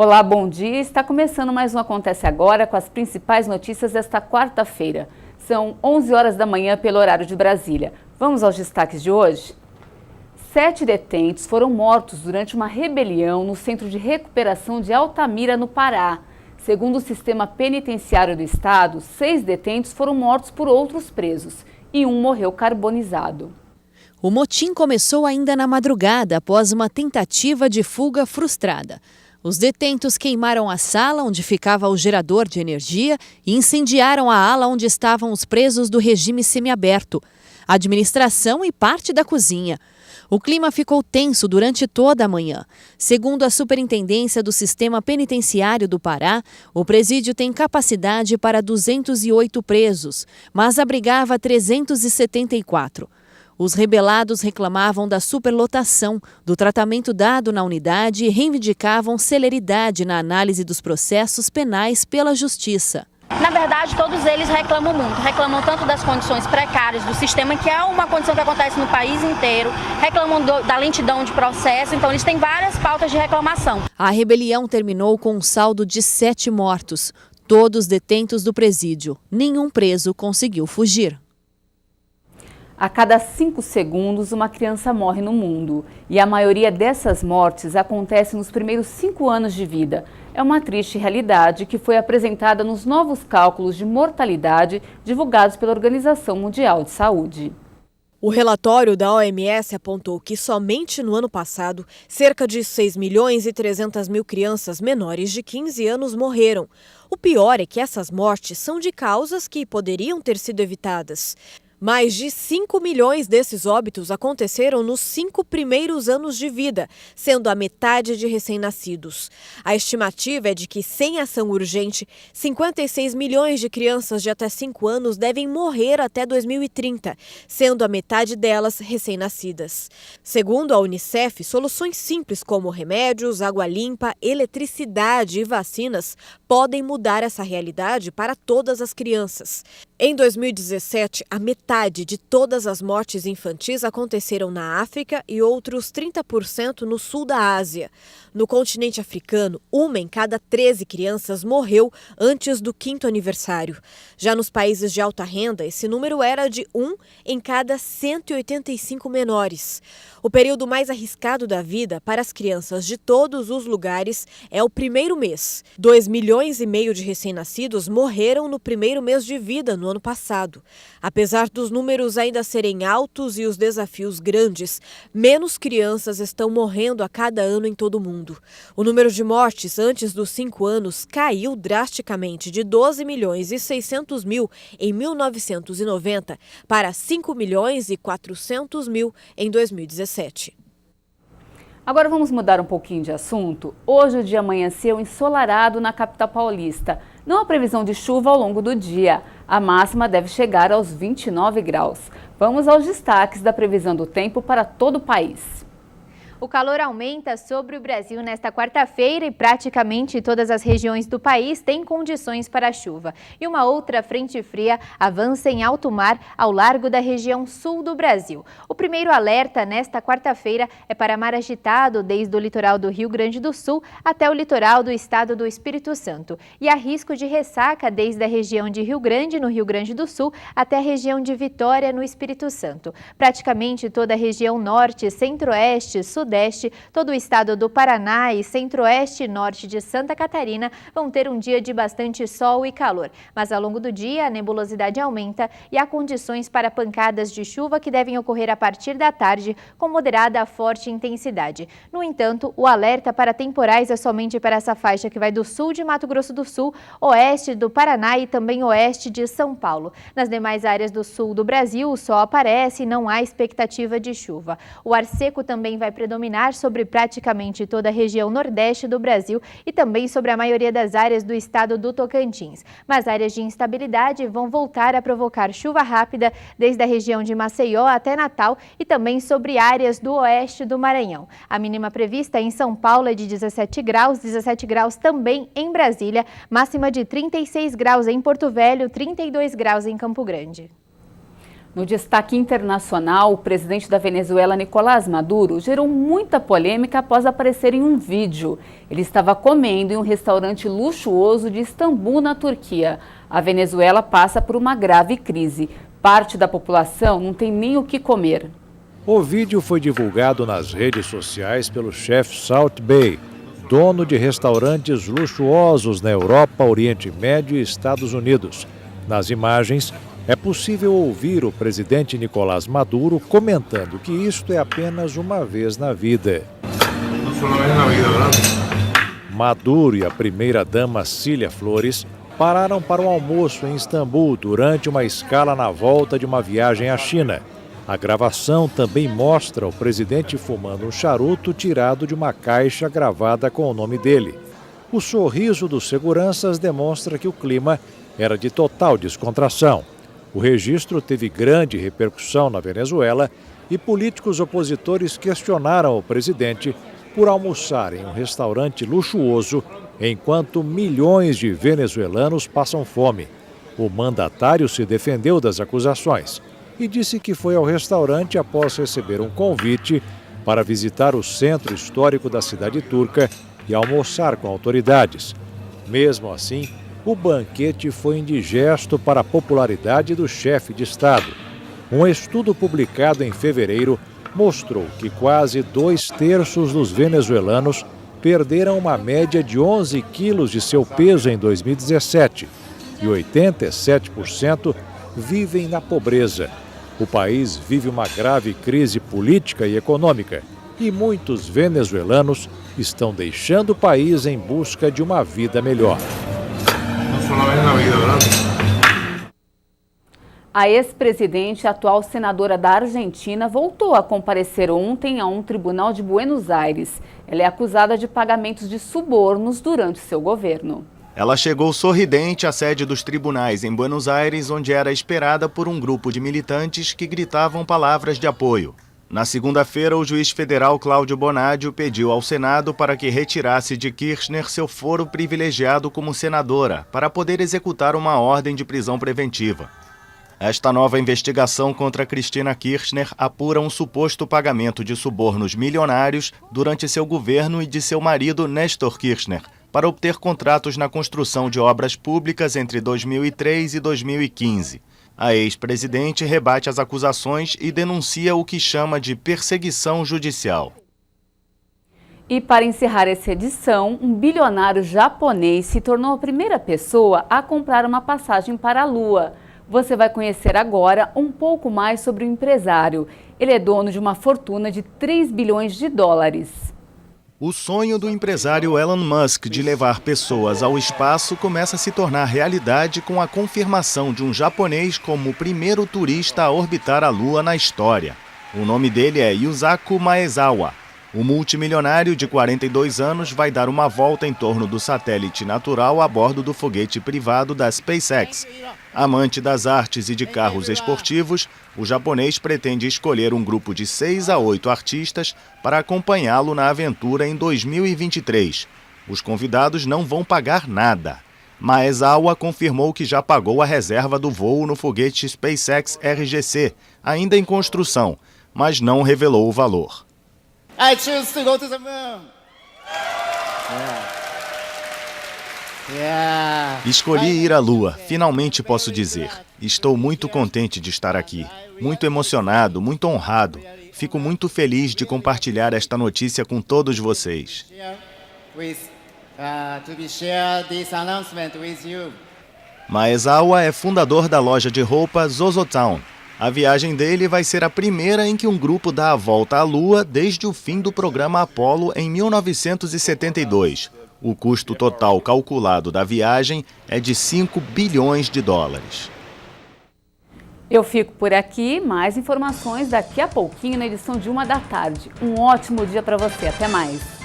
Olá, bom dia. Está começando mais um Acontece Agora com as principais notícias desta quarta-feira. São 11 horas da manhã pelo horário de Brasília. Vamos aos destaques de hoje? 7 detentos foram mortos durante uma rebelião no Centro de Recuperação de Altamira, no Pará. Segundo o sistema penitenciário do estado, 6 detentos foram mortos por outros presos e um morreu carbonizado. O motim começou ainda na madrugada após uma tentativa de fuga frustrada. Os detentos queimaram a sala onde ficava o gerador de energia e incendiaram a ala onde estavam os presos do regime semiaberto, a administração e parte da cozinha. O clima ficou tenso durante toda a manhã. Segundo a Superintendência do Sistema Penitenciário do Pará, o presídio tem capacidade para 208 presos, mas abrigava 374. Os rebelados reclamavam da superlotação, do tratamento dado na unidade e reivindicavam celeridade na análise dos processos penais pela Justiça. Na verdade, todos eles reclamam muito. Reclamam tanto das condições precárias do sistema, que é uma condição que acontece no país inteiro. Reclamam da lentidão de processo, então eles têm várias pautas de reclamação. A rebelião terminou com um saldo de 7 mortos, todos detentos do presídio. Nenhum preso conseguiu fugir. A cada 5 segundos, uma criança morre no mundo. E a maioria dessas mortes acontece nos primeiros 5 anos de vida. É uma triste realidade que foi apresentada nos novos cálculos de mortalidade divulgados pela Organização Mundial de Saúde. O relatório da OMS apontou que somente no ano passado, cerca de 6.300.000 crianças menores de 15 anos morreram. O pior é que essas mortes são de causas que poderiam ter sido evitadas. Mais de 5 milhões desses óbitos aconteceram nos 5 primeiros anos de vida, sendo a metade de recém-nascidos. A estimativa é de que, sem ação urgente, 56 milhões de crianças de até 5 anos devem morrer até 2030, sendo a metade delas recém-nascidas. Segundo a Unicef, soluções simples como remédios, água limpa, eletricidade e vacinas podem mudar essa realidade para todas as crianças. Em 2017, a metade de todas as mortes infantis aconteceram na África e outros 30% no sul da Ásia. No continente africano, 1 em cada 13 crianças morreu antes do 5º aniversário. Já nos países de alta renda, esse número era de 1 em cada 185 menores. O período mais arriscado da vida para as crianças de todos os lugares é o primeiro mês. 2,5 milhões de recém-nascidos morreram no primeiro mês de vida no ano passado. Apesar dos números ainda serem altos e os desafios grandes, menos crianças estão morrendo a cada ano em todo o mundo. O número de mortes antes dos 5 anos caiu drasticamente de 12.600.000 em 1990 para 5.400.000 em 2017. Agora vamos mudar um pouquinho de assunto. Hoje o dia amanheceu ensolarado na capital paulista. Não há previsão de chuva ao longo do dia. A máxima deve chegar aos 29 graus. Vamos aos destaques da previsão do tempo para todo o país. O calor aumenta sobre o Brasil nesta quarta-feira e praticamente todas as regiões do país têm condições para a chuva. E uma outra frente fria avança em alto mar ao largo da região sul do Brasil. O primeiro alerta nesta quarta-feira é para mar agitado desde o litoral do Rio Grande do Sul até o litoral do estado do Espírito Santo. E há risco de ressaca desde a região de Rio Grande, no Rio Grande do Sul, até a região de Vitória, no Espírito Santo. Praticamente toda a região norte, centro-oeste, sudeste, todo o estado do Paraná e centro-oeste e norte de Santa Catarina vão ter um dia de bastante sol e calor. Mas ao longo do dia a nebulosidade aumenta e há condições para pancadas de chuva que devem ocorrer a partir da tarde com moderada a forte intensidade. No entanto, o alerta para temporais é somente para essa faixa que vai do sul de Mato Grosso do Sul, oeste do Paraná e também oeste de São Paulo. Nas demais áreas do sul do Brasil, o sol aparece e não há expectativa de chuva. O ar seco também vai predominar sobre praticamente toda a região nordeste do Brasil e também sobre a maioria das áreas do estado do Tocantins. Mas áreas de instabilidade vão voltar a provocar chuva rápida desde a região de Maceió até Natal e também sobre áreas do oeste do Maranhão. A mínima prevista em São Paulo é de 17 graus também em Brasília, máxima de 36 graus em Porto Velho, 32 graus em Campo Grande. No destaque internacional, o presidente da Venezuela, Nicolás Maduro, gerou muita polêmica após aparecer em um vídeo. Ele estava comendo em um restaurante luxuoso de Istambul, na Turquia. A Venezuela passa por uma grave crise. Parte da população não tem nem o que comer. O vídeo foi divulgado nas redes sociais pelo chefe Salt Bey, dono de restaurantes luxuosos na Europa, Oriente Médio e Estados Unidos. Nas imagens, é possível ouvir o presidente Nicolás Maduro comentando que isto é apenas uma vez na vida. Maduro e a primeira-dama Cília Flores pararam para um almoço em Istambul durante uma escala na volta de uma viagem à China. A gravação também mostra o presidente fumando um charuto tirado de uma caixa gravada com o nome dele. O sorriso dos seguranças demonstra que o clima era de total descontração. O registro teve grande repercussão na Venezuela e políticos opositores questionaram o presidente por almoçar em um restaurante luxuoso enquanto milhões de venezuelanos passam fome. O mandatário se defendeu das acusações e disse que foi ao restaurante após receber um convite para visitar o centro histórico da cidade turca e almoçar com autoridades. Mesmo assim, o banquete foi indigesto para a popularidade do chefe de Estado. Um estudo publicado em fevereiro mostrou que quase 2/3 dos venezuelanos perderam uma média de 11 quilos de seu peso em 2017 e 87% vivem na pobreza. O país vive uma grave crise política e econômica e muitos venezuelanos estão deixando o país em busca de uma vida melhor. A ex-presidente e atual senadora da Argentina voltou a comparecer ontem a um tribunal de Buenos Aires. Ela é acusada de pagamentos de subornos durante seu governo. Ela chegou sorridente à sede dos tribunais em Buenos Aires, onde era esperada por um grupo de militantes que gritavam palavras de apoio. Na segunda-feira, o juiz federal Cláudio Bonadio pediu ao Senado para que retirasse de Kirchner seu foro privilegiado como senadora, para poder executar uma ordem de prisão preventiva. Esta nova investigação contra Cristina Kirchner apura um suposto pagamento de subornos milionários durante seu governo e de seu marido Néstor Kirchner, para obter contratos na construção de obras públicas entre 2003 e 2015. A ex-presidente rebate as acusações e denuncia o que chama de perseguição judicial. E para encerrar essa edição, um bilionário japonês se tornou a primeira pessoa a comprar uma passagem para a Lua. Você vai conhecer agora um pouco mais sobre o empresário. Ele é dono de uma fortuna de 3 bilhões de dólares. O sonho do empresário Elon Musk de levar pessoas ao espaço começa a se tornar realidade com a confirmação de um japonês como o primeiro turista a orbitar a Lua na história. O nome dele é Yusaku Maezawa. O multimilionário de 42 anos vai dar uma volta em torno do satélite natural a bordo do foguete privado da SpaceX. Amante das artes e de carros esportivos, o japonês pretende escolher um grupo de 6 a 8 artistas para acompanhá-lo na aventura em 2023. Os convidados não vão pagar nada. Maezawa confirmou que já pagou a reserva do voo no foguete SpaceX RGC, ainda em construção, mas não revelou o valor. I choose to go to the moon. Escolhi ir à Lua, finalmente posso dizer. Estou muito contente de estar aqui, muito emocionado, muito honrado. Fico muito feliz de compartilhar esta notícia com todos vocês. Maezawa é fundador da loja de roupa Zozotown. A viagem dele vai ser a primeira em que um grupo dá a volta à Lua desde o fim do programa Apollo em 1972. O custo total calculado da viagem é de 5 bilhões de dólares. Eu fico por aqui, mais informações daqui a pouquinho na edição de 1 da tarde. Um ótimo dia para você, até mais.